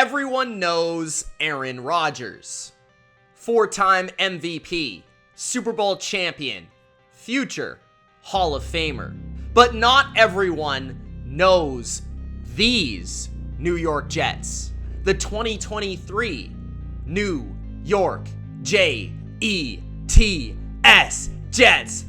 Everyone knows Aaron Rodgers. 4-time MVP, Super Bowl champion, future Hall of Famer. But not everyone knows these New York Jets. The 2023 New York Jets. Jets.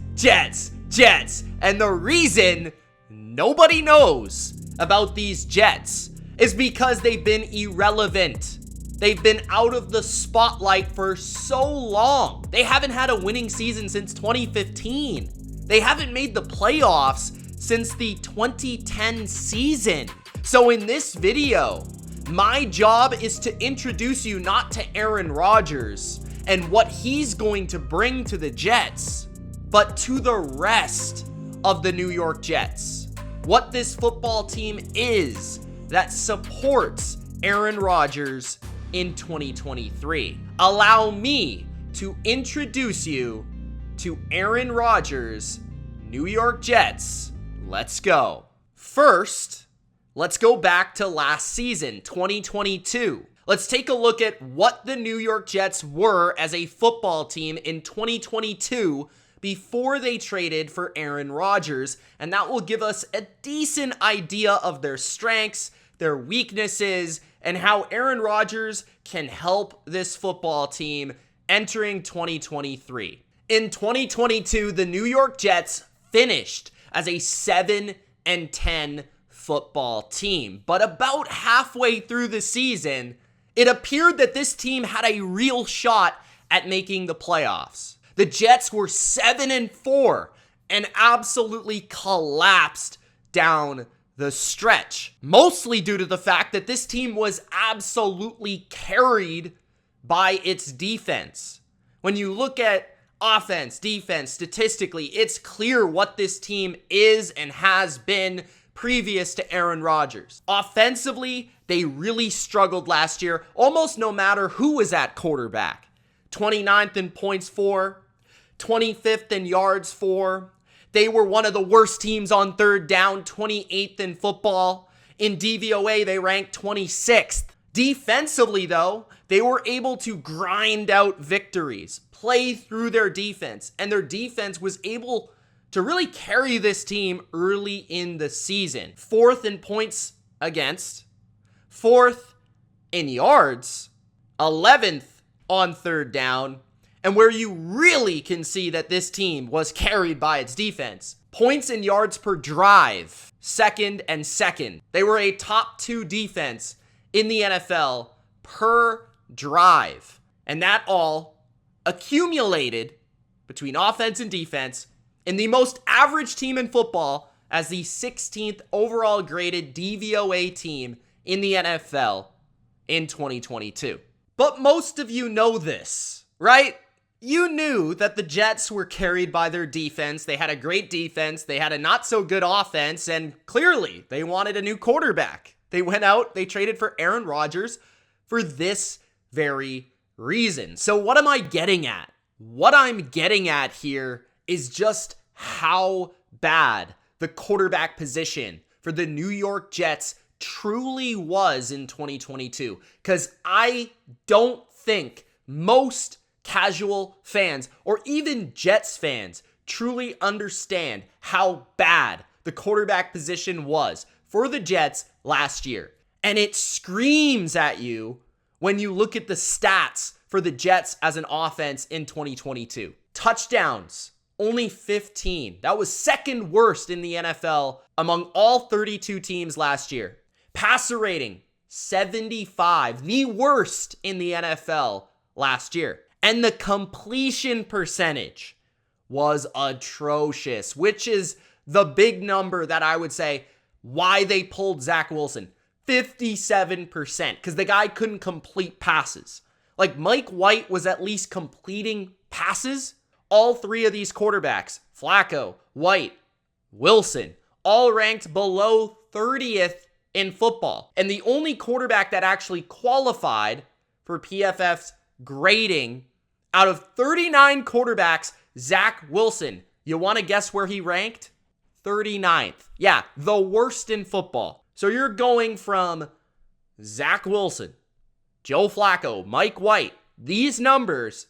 And the reason nobody knows about these Jets is because they've been irrelevant. They've been out of the spotlight for so long. They haven't had a winning season since 2015. They haven't made the playoffs since the 2010 season. So in this video, my job is to introduce you not to Aaron Rodgers and what he's going to bring to the Jets, but to the rest of the New York Jets. What this football team is that supports Aaron Rodgers in 2023. Allow me to introduce you to Aaron Rodgers, New York Jets. Let's go. First, let's go back to last season, 2022. Let's take a look at what the New York Jets were as a football team in 2022 before they traded for Aaron Rodgers, and that will give us a decent idea of their strengths, their weaknesses, and how Aaron Rodgers can help this football team entering 2023. In 2022, the New York Jets finished as a 7-10 football team, but about halfway through the season, it appeared that this team had a real shot at making the playoffs. The Jets were 7-4 and absolutely collapsed down the stretch, mostly due to the fact that this team was absolutely carried by its defense. When you look at offense, defense, statistically, it's clear what this team is and has been previous to Aaron Rodgers. Offensively, they really struggled last year, almost no matter who was at quarterback. 29th in points for, 25th in yards for. They were one of the worst teams on third down, 28th in football. In DVOA, they ranked 26th. Defensively, though, they were able to grind out victories, play through their defense, and their defense was able to really carry this team early in the season. 4th in points against, 4th in yards, 11th on third down, and where you really can see that this team was carried by its defense, points and yards per drive, 2nd and 2nd. They were a top 2 defense in the NFL per drive. And that all accumulated between offense and defense in the most average team in football as the 16th overall graded DVOA team in the NFL in 2022. But most of you know this, right? You knew that the Jets were carried by their defense. They had a great defense. They had a not so good offense, and clearly they wanted a new quarterback. They went out, they traded for Aaron Rodgers for this very reason. So what am I getting at? What I'm getting at here is just how bad the quarterback position for the New York Jets truly was in 2022. Because I don't think most casual fans or even Jets fans truly understand how bad the quarterback position was for the Jets last year. And it screams at you when you look at the stats for the Jets as an offense in 2022. Touchdowns, only 15. That was second worst in the NFL among all 32 teams last year. Passer rating, 75, the worst in the NFL last year. And the completion percentage was atrocious, which is the big number that I would say why they pulled Zach Wilson. 57%, because the guy couldn't complete passes. Like Mike White was at least completing passes. All 3 of these quarterbacks, Flacco, White, Wilson, all ranked below 30th in football. And the only quarterback that actually qualified for PFF's grading out of 39 quarterbacks, Zach Wilson. You want to guess where he ranked? 39th. Yeah, the worst in football. So you're going from Zach Wilson, Joe Flacco, Mike White, these numbers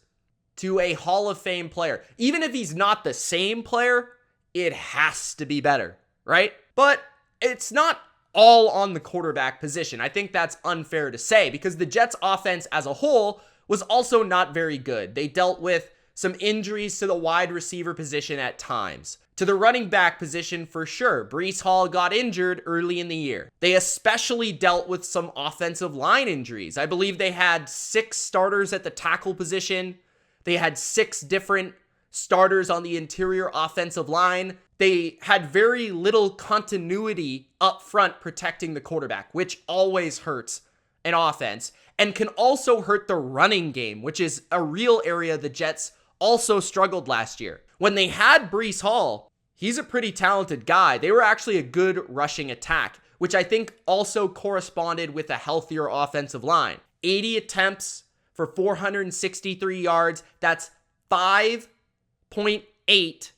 to a Hall of Fame player. Even if he's not the same player, it has to be better, right? But it's not all on the quarterback position. I think that's unfair to say because the Jets offense as a whole was also not very good. They dealt with some injuries to the wide receiver position at times. To the running back position for sure, Breece Hall got injured early in the year. They especially dealt with some offensive line injuries. I believe they had 6 starters at the tackle position. They had 6 different starters on the interior offensive line. They had very little continuity up front protecting the quarterback, which always hurts an offense and can also hurt the running game, which is a real area the Jets also struggled last year. When they had Breece Hall, he's a pretty talented guy. They were actually a good rushing attack, which I think also corresponded with a healthier offensive line. 80 attempts for 463 yards. That's 5.8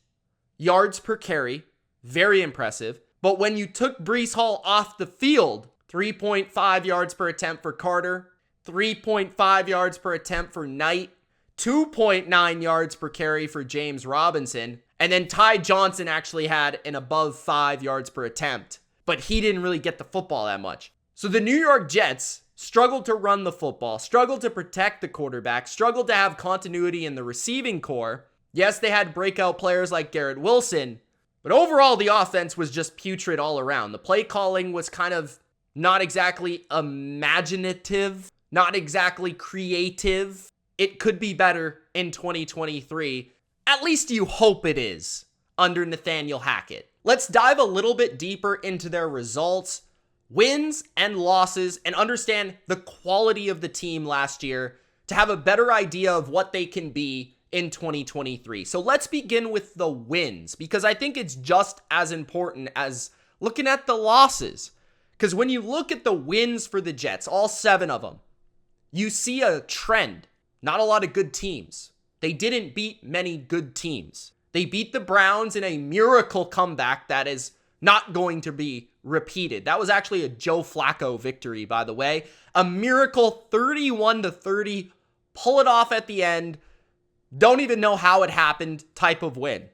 yards per carry. Very impressive. But when you took Breece Hall off the field, 3.5 yards per attempt for Carter, 3.5 yards per attempt for Knight, 2.9 yards per carry for James Robinson, and then Ty Johnson actually had an above 5 yards per attempt, but he didn't really get the football that much. So the New York Jets struggled to run the football, struggled to protect the quarterback, struggled to have continuity in the receiving core. Yes, they had breakout players like Garrett Wilson, but overall the offense was just putrid all around. The play calling was kind of not exactly imaginative, not exactly creative. It could be better in 2023. At least you hope it is under Nathaniel Hackett. Let's dive a little bit deeper into their results, wins and losses, and understand the quality of the team last year to have a better idea of what they can be in 2023. So let's begin with the wins because I think it's just as important as looking at the losses. Because when you look at the wins for the Jets, all 7 of them, you see a trend. Not a lot of good teams. They didn't beat many good teams. They beat the Browns in a miracle comeback that is not going to be repeated. That was actually a Joe Flacco victory, by the way. A miracle 31-30, pull it off at the end. Don't even know how it happened type of win.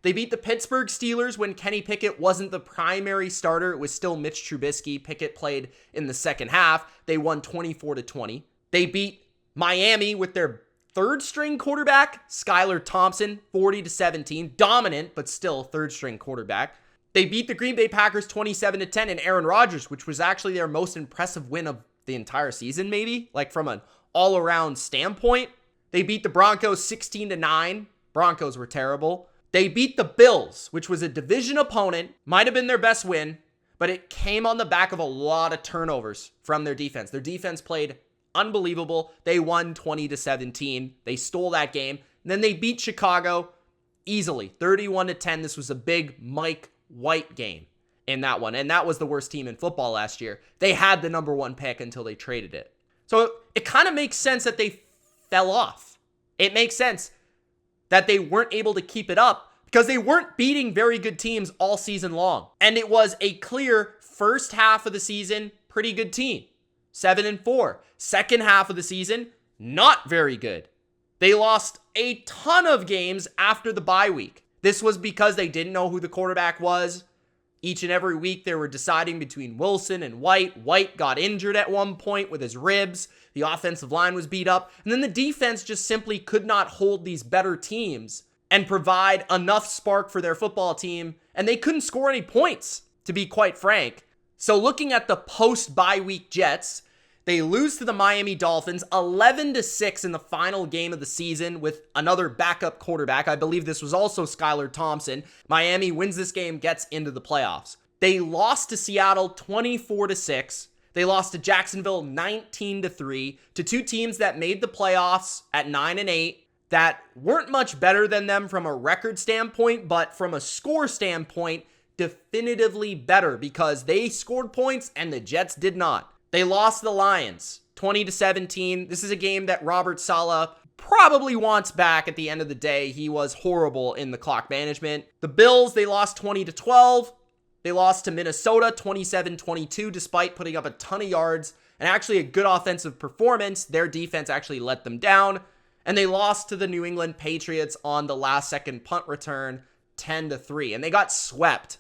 They beat the Pittsburgh Steelers when Kenny Pickett wasn't the primary starter. It was still Mitch Trubisky. Pickett played in the second half. They won 24-20. They beat Miami with their 3rd string quarterback, Skylar Thompson, 40-17. Dominant, but still 3rd string quarterback. They beat the Green Bay Packers 27-10 and Aaron Rodgers, which was actually their most impressive win of the entire season, maybe, like from an all-around standpoint. They beat the Broncos 16-9. Broncos were terrible. They beat the Bills, which was a division opponent, might have been their best win, but it came on the back of a lot of turnovers from their defense. Their defense played unbelievable. They won 20-17. They stole that game. And then they beat Chicago easily, 31-10. This was a big Mike White game in that one. And that was the worst team in football last year. They had the number 1 pick until they traded it. So it kind of makes sense that they fell off. It makes sense that they weren't able to keep it up because they weren't beating very good teams all season long. And it was a clear first half of the season, pretty good team. 7-4. Second half of the season, not very good. They lost a ton of games after the bye week. This was because they didn't know who the quarterback was. Each and every week they were deciding between Wilson and White. White got injured at one point with his ribs. The offensive line was beat up. And then the defense just simply could not hold these better teams and provide enough spark for their football team. And they couldn't score any points, to be quite frank. So looking at the post-bye week Jets, they lose to the Miami Dolphins 11-6 in the final game of the season with another backup quarterback. I believe this was also Skylar Thompson. Miami wins this game, gets into the playoffs. They lost to Seattle 24-6. They lost to Jacksonville 19-3 to 2 teams that made the playoffs at 9-8 that weren't much better than them from a record standpoint, but from a score standpoint, definitively better because they scored points and the Jets did not. They lost to the Lions 20-17. This is a game that Robert Saleh probably wants back at the end of the day. He was horrible in the clock management. The Bills, they lost 20-12. They lost to Minnesota 27-22 despite putting up a ton of yards and actually a good offensive performance. Their defense actually let them down, and they lost to the New England Patriots on the last second punt return 10-3. And they got swept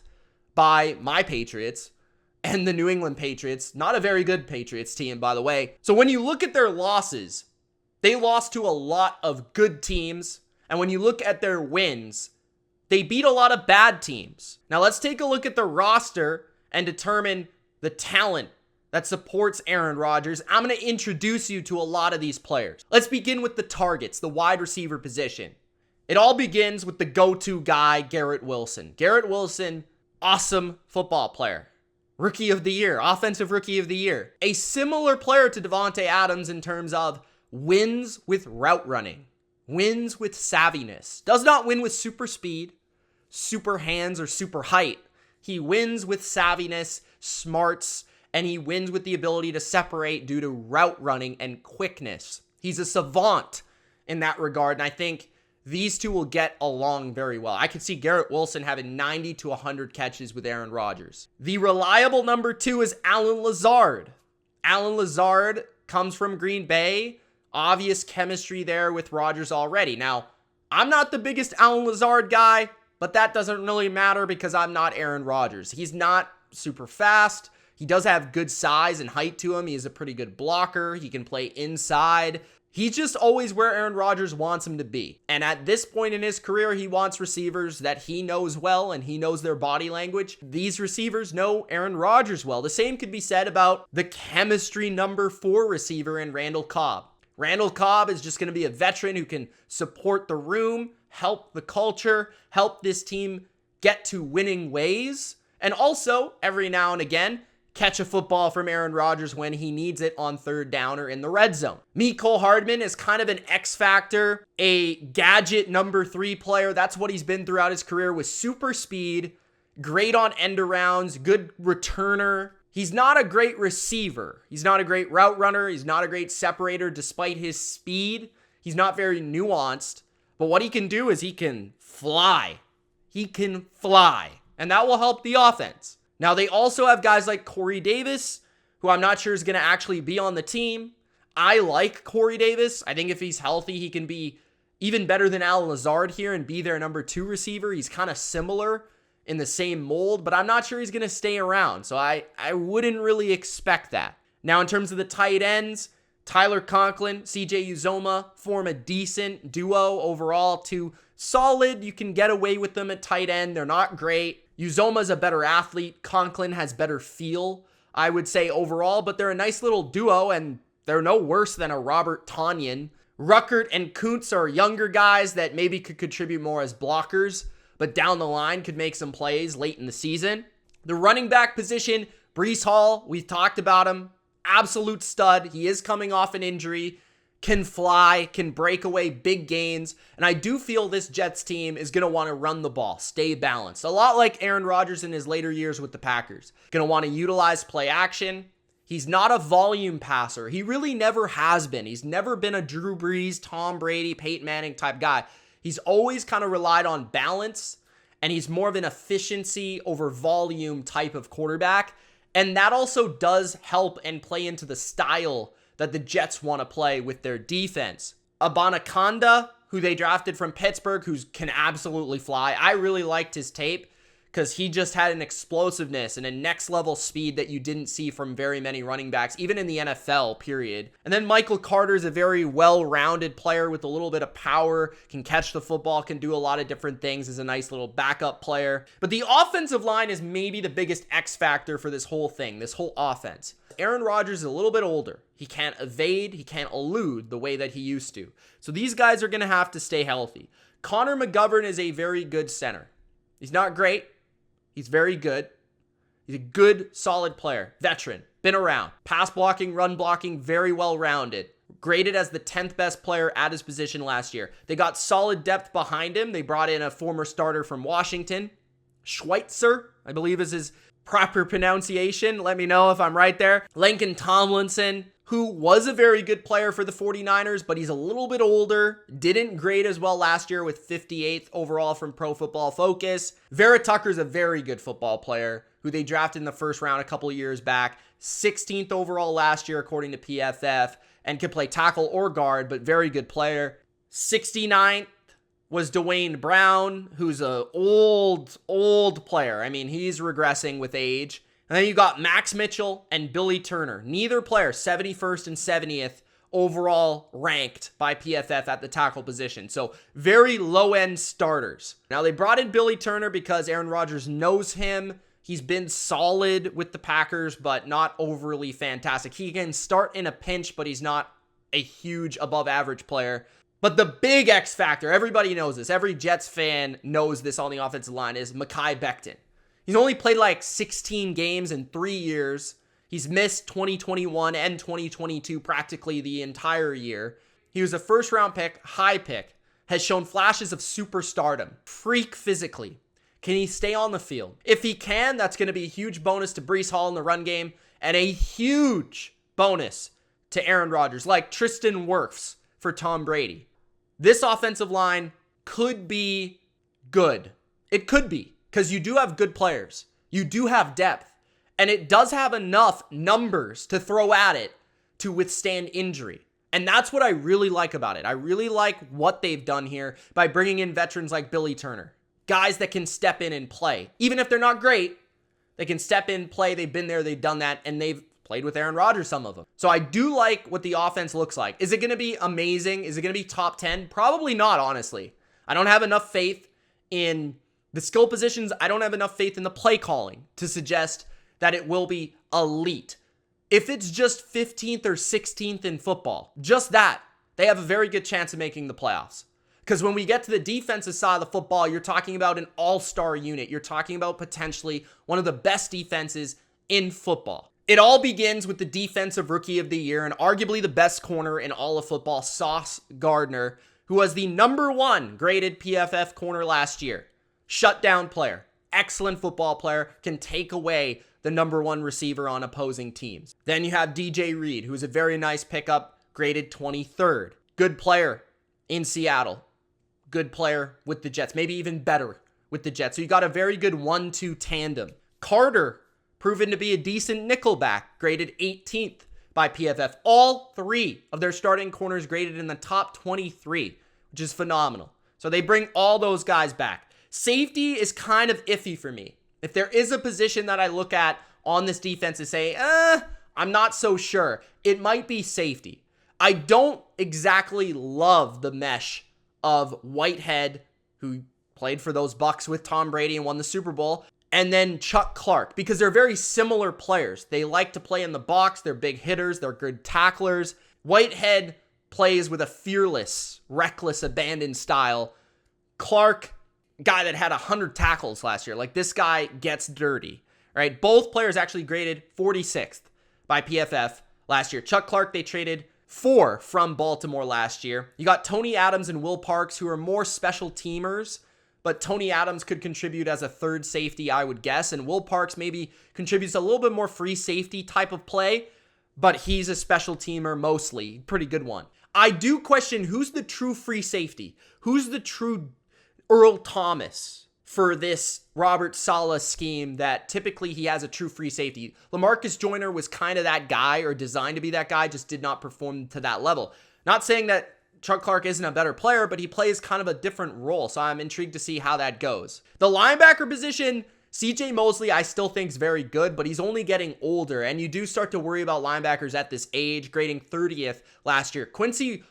by my Patriots and the New England Patriots. Not a very good Patriots team, by the way. So when you look at their losses, they lost to a lot of good teams. And when you look at their wins, they beat a lot of bad teams. Now let's take a look at the roster and determine the talent that supports Aaron Rodgers. I'm going to introduce you to a lot of these players. Let's begin with the targets, the wide receiver position. It all begins with the go-to guy, Garrett Wilson. Garrett Wilson, awesome football player. Rookie of the year, offensive rookie of the year. A similar player to Davante Adams in terms of wins with route running, wins with savviness. Does not win with super speed, super hands, or super height. He wins with savviness, smarts, and he wins with the ability to separate due to route running and quickness. He's a savant in that regard, and I think these two will get along very well. I could see Garrett Wilson having 90 to 100 catches with Aaron Rodgers. The reliable number 2 is Allen Lazard. Allen Lazard comes from Green Bay. Obvious chemistry there with Rodgers already. Now, I'm not the biggest Allen Lazard guy, but that doesn't really matter because I'm not Aaron Rodgers. He's not super fast. He does have good size and height to him. He's a pretty good blocker. He can play inside. He's just always where Aaron Rodgers wants him to be. And at this point in his career, he wants receivers that he knows well and he knows their body language. These receivers know Aaron Rodgers well. The same could be said about the chemistry number 4 receiver in Randall Cobb. Randall Cobb is just going to be a veteran who can support the room, help the culture, help this team get to winning ways, and also, every now and again, catch a football from Aaron Rodgers when he needs it on third down or in the red zone. Mecole Hardman is kind of an X factor, a gadget number 3 player. That's what he's been throughout his career, with super speed, great on end arounds, good returner. He's not a great receiver. He's not a great route runner. He's not a great separator despite his speed. He's not very nuanced. But what he can do is he can fly. He can fly. And that will help the offense. Now, they also have guys like Corey Davis, who I'm not sure is going to actually be on the team. I like Corey Davis. I think if he's healthy, he can be even better than Allen Lazard here and be their number 2 receiver. He's kind of similar in the same mold, but I'm not sure he's going to stay around. So I wouldn't really expect that. Now, in terms of the tight ends, Tyler Conklin, CJ Uzomah form a decent duo overall. 2 solid. You can get away with them at tight end. They're not great. Uzomah's a better athlete. Conklin has better feel, I would say, overall, but they're a nice little duo, and they're no worse than a Robert Tonyan. Ruckert and Kuntz are younger guys that maybe could contribute more as blockers, but down the line could make some plays late in the season. The running back position, Breece Hall, we've talked about him. Absolute stud. He is coming off an injury, can fly, can break away big gains, and I do feel this Jets team is going to want to run the ball, stay balanced. A lot like Aaron Rodgers in his later years with the Packers. Going to want to utilize play action. He's not a volume passer. He really never has been. He's never been a Drew Brees, Tom Brady, Peyton Manning type guy. He's always kind of relied on balance, and he's more of an efficiency over volume type of quarterback. And that also does help and play into the style that the Jets want to play with their defense. Abanikanda, who they drafted from Pittsburgh, who can absolutely fly. I really liked his tape because he just had an explosiveness and a next level speed that you didn't see from very many running backs, even in the NFL, period. And then Michael Carter is a very well-rounded player with a little bit of power, can catch the football, can do a lot of different things, is a nice little backup player. But the offensive line is maybe the biggest X factor for this whole thing, this whole offense. Aaron Rodgers is a little bit older. He can't evade, he can't elude the way that he used to. So these guys are going to have to stay healthy. Connor McGovern is a very good center. He's not great. He's very good. He's a good, solid player. Veteran. Been around. Pass blocking, run blocking, very well-rounded. Graded as the 10th best player at his position last year. They got solid depth behind him. They brought in a former starter from Washington. Schweitzer, I believe is his proper pronunciation. Let me know if I'm right there. Lincoln Tomlinson, who was a very good player for the 49ers, but he's a little bit older. Didn't grade as well last year with 58th overall from Pro Football Focus. Vera Tucker's a very good football player who they drafted in the first round a couple years back. 16th overall last year according to PFF, and can play tackle or guard, but very good player. 69th was Dwayne Brown, who's a old player. I mean, he's regressing with age. And then you got Max Mitchell and Billy Turner. Neither player 71st and 70th overall ranked by PFF at the tackle position. So very low-end starters. Now, they brought in Billy Turner because Aaron Rodgers knows him. He's been solid with the Packers, but not overly fantastic. He can start in a pinch, but he's not a huge above-average player. But the big X factor, everybody knows this, every Jets fan knows this on the offensive line, is Mekhi Becton. He's only played like 16 games in 3 years. He's missed 2021 and 2022 practically the entire year. He was a first-round pick, high pick, has shown flashes of superstardom, freak physically. Can he stay on the field? If he can, that's going to be a huge bonus to Breece Hall in the run game and a huge bonus to Aaron Rodgers, like Tristan Wirfs for Tom Brady. This offensive line could be good. It could be, because you do have good players. You do have depth. And it does have enough numbers to throw at it to withstand injury. And that's what I really like about it. I really like what they've done here by bringing in veterans like Billy Turner. Guys that can step in and play. Even if they're not great, they can step in, play. They've been there, they've done that, and they've played with Aaron Rodgers, some of them. So I do like what the offense looks like. Is it going to be amazing? Is it going to be top 10? Probably not, honestly. I don't have enough faith in the skill positions. I don't have enough faith in the play calling to suggest that it will be elite. If it's just 15th or 16th in football, just that, they have a very good chance of making the playoffs. Because when we get to the defensive side of the football, you're talking about an all-star unit. You're talking about potentially one of the best defenses in football. It all begins with the defensive rookie of the year and arguably the best corner in all of football, Sauce Gardner, who was the #1 graded PFF corner last year. Shutdown player, excellent football player, can take away the #1 receiver on opposing teams. Then you have DJ Reed, who's a very nice pickup, graded 23rd. Good player in Seattle. Good player with the Jets, maybe even better with the Jets. So you got a very good 1-2 tandem. Carter, proven to be a decent nickelback, graded 18th by PFF. All 3 of their starting corners graded in the top 23, which is phenomenal. So they bring all those guys back. Safety is kind of iffy for me. If there is a position that I look at on this defense and say, I'm not so sure, it might be safety. I don't exactly love the mesh of Whitehead, who played for those Bucs with Tom Brady and won the Super Bowl, and then Chuck Clark, because they're very similar players. They like to play in the box. They're big hitters. They're good tacklers. Whitehead plays with a fearless, reckless, abandoned style. Clark, guy that had 100 tackles last year. Like, this guy gets dirty, right? Both players actually graded 46th by PFF last year. Chuck Clark, they traded for from Baltimore last year. You got Tony Adams and Will Parks, who are more special teamers, but Tony Adams could contribute as a third safety, I would guess, and Will Parks maybe contributes a little bit more free safety type of play, but he's a special teamer mostly. Pretty good one. I do question who's the true free safety. Who's the true Earl Thomas for this Robert Saleh scheme that typically he has a true free safety. LaMarcus Joyner was kind of that guy, or designed to be that guy, just did not perform to that level. Not saying that Chuck Clark isn't a better player, but he plays kind of a different role, so I'm intrigued to see how that goes. The linebacker position, CJ Mosley, I still think is very good, but he's only getting older, and you do start to worry about linebackers at this age, grading 30th last year. Quincy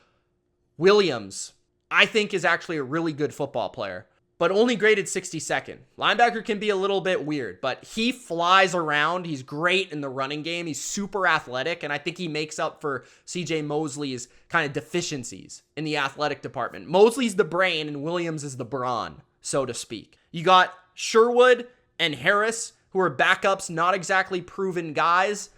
Williams, I think, is actually a really good football player, but only graded 62nd. Linebacker can be a little bit weird, but he flies around. He's great in the running game. He's super athletic, and I think he makes up for CJ Mosley's kind of deficiencies in the athletic department. Mosley's the brain, and Williams is the brawn, so to speak. You got Sherwood and Harris, who are backups, not exactly proven guys,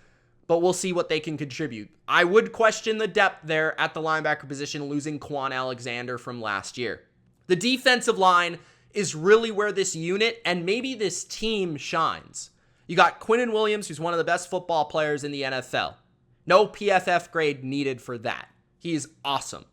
but we'll see what they can contribute. I would question the depth there at the linebacker position, losing Quan Alexander from last year. The defensive line is really where this unit and maybe this team shines. You got Quinnen Williams, who's one of the best football players in the NFL. No PFF grade needed for that. He is awesome.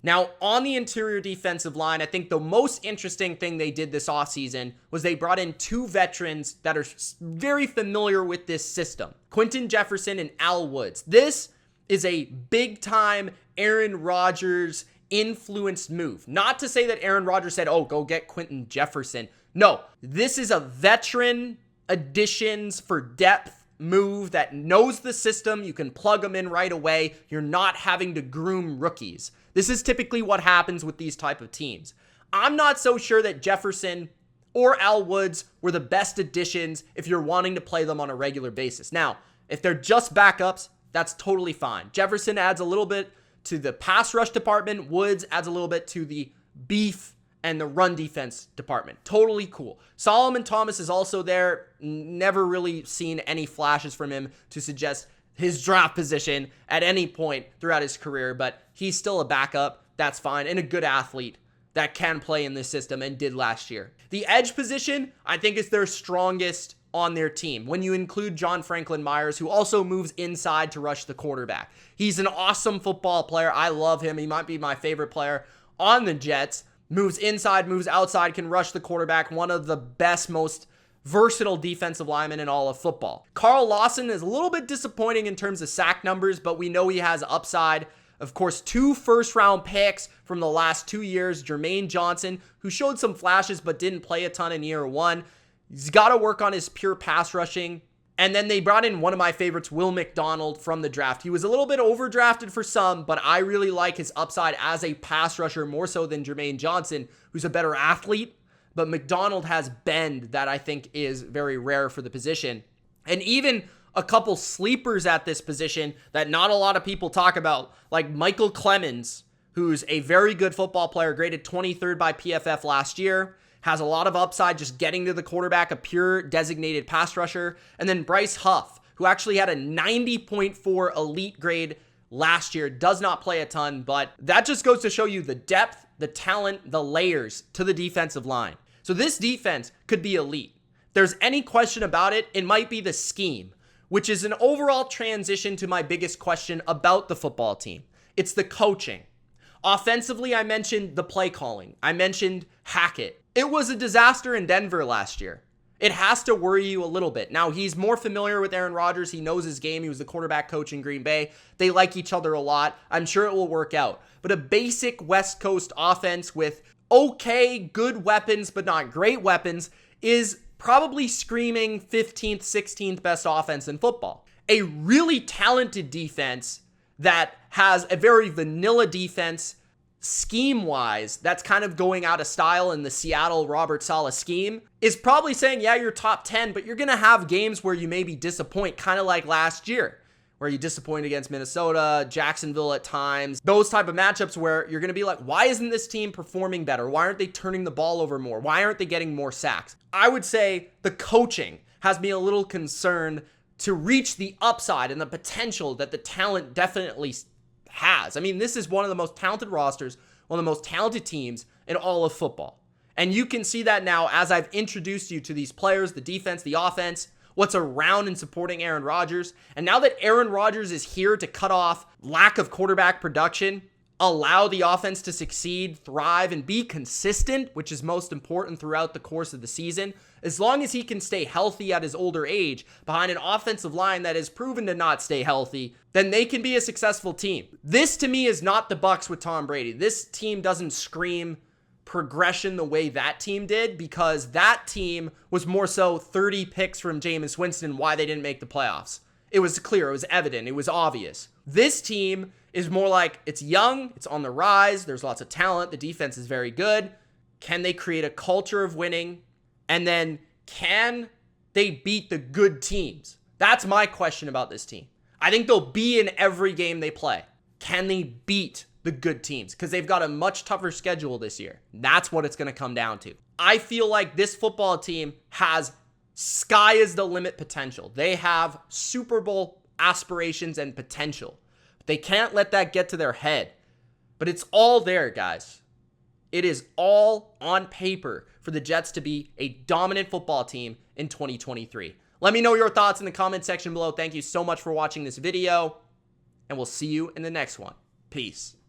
Now, on the interior defensive line, I think the most interesting thing they did this offseason was they brought in 2 veterans that are very familiar with this system, Quinton Jefferson and Al Woods. This is a big-time Aaron Rodgers influenced move. Not to say that Aaron Rodgers said, oh, go get Quinton Jefferson. No, this is a veteran additions for depth move that knows the system. You can plug them in right away. You're not having to groom rookies. This is typically what happens with these type of teams. I'm not so sure that Jefferson or Al Woods were the best additions if you're wanting to play them on a regular basis. Now, if they're just backups, that's totally fine. Jefferson adds a little bit to the pass rush department. Woods adds a little bit to the beef and the run defense department. Totally cool. Solomon Thomas is also there. Never really seen any flashes from him to suggest his draft position at any point throughout his career, but he's still a backup. That's fine. And a good athlete that can play in this system and did last year. The edge position, I think, is their strongest on their team when you include John Franklin Myers, who also moves inside to rush the quarterback. He's an awesome football player. I love him. He might be my favorite player on the Jets. Moves inside, moves outside, can rush the quarterback. One of the best, most versatile defensive linemen in all of football. Carl Lawson is a little bit disappointing in terms of sack numbers, but we know he has upside. Of course, 2 first-round picks from the last 2 years. Jermaine Johnson, who showed some flashes but didn't play a ton in year 1. He's got to work on his pure pass rushing. And then they brought in one of my favorites, Will McDonald, from the draft. He was a little bit overdrafted for some, but I really like his upside as a pass rusher more so than Jermaine Johnson, who's a better athlete. But McDonald has bend that I think is very rare for the position. And even a couple sleepers at this position that not a lot of people talk about, like Michael Clemens, who's a very good football player, graded 23rd by PFF last year, has a lot of upside just getting to the quarterback, a pure designated pass rusher. And then Bryce Huff, who actually had a 90.4 elite grade last year, does not play a ton, but that just goes to show you the depth, the talent, the layers to the defensive line. So this defense could be elite. If there's any question about it, it might be the scheme, which is an overall transition to my biggest question about the football team. It's the coaching. Offensively, I mentioned the play calling. I mentioned Hackett. It was a disaster in Denver last year. It has to worry you a little bit. Now, he's more familiar with Aaron Rodgers. He knows his game. He was the quarterback coach in Green Bay. They like each other a lot. I'm sure it will work out. But a basic West Coast offense with okay, good weapons, but not great weapons is probably screaming 15th, 16th best offense in football. A really talented defense that has a very vanilla defense scheme-wise that's kind of going out of style in the Seattle Robert Saleh scheme is probably saying, yeah, you're top 10, but you're going to have games where you maybe disappoint, kind of like last year, where you disappoint against Minnesota, Jacksonville at times, those type of matchups where you're going to be like, why isn't this team performing better? Why aren't they turning the ball over more? Why aren't they getting more sacks? I would say the coaching has me a little concerned to reach the upside and the potential that the talent definitely has. I mean, this is one of the most talented rosters, one of the most talented teams in all of football. And you can see that now as I've introduced you to these players, the defense, the offense, what's around and supporting Aaron Rodgers. And now that Aaron Rodgers is here to cut off lack of quarterback production, allow the offense to succeed, thrive, and be consistent, which is most important throughout the course of the season, as long as he can stay healthy at his older age behind an offensive line that is proven to not stay healthy, then they can be a successful team. This to me is not the Bucs with Tom Brady. This team doesn't scream progression the way that team did, because that team was more so 30 picks from Jameis Winston why they didn't make the playoffs. It was clear, it was evident, it was obvious. This team is more like it's young, it's on the rise, there's lots of talent, the defense is very good. Can they create a culture of winning? And then can they beat the good teams? That's my question about this team. I think they'll be in every game they play. Can they beat the good teams? Because they've got a much tougher schedule this year. That's what it's going to come down to. I feel like this football team has sky is the limit potential. They have Super Bowl aspirations and potential. They can't let that get to their head. But it's all there, guys. It is all on paper for the Jets to be a dominant football team in 2023. Let me know your thoughts in the comment section below. Thank you so much for watching this video, and we'll see you in the next one. Peace.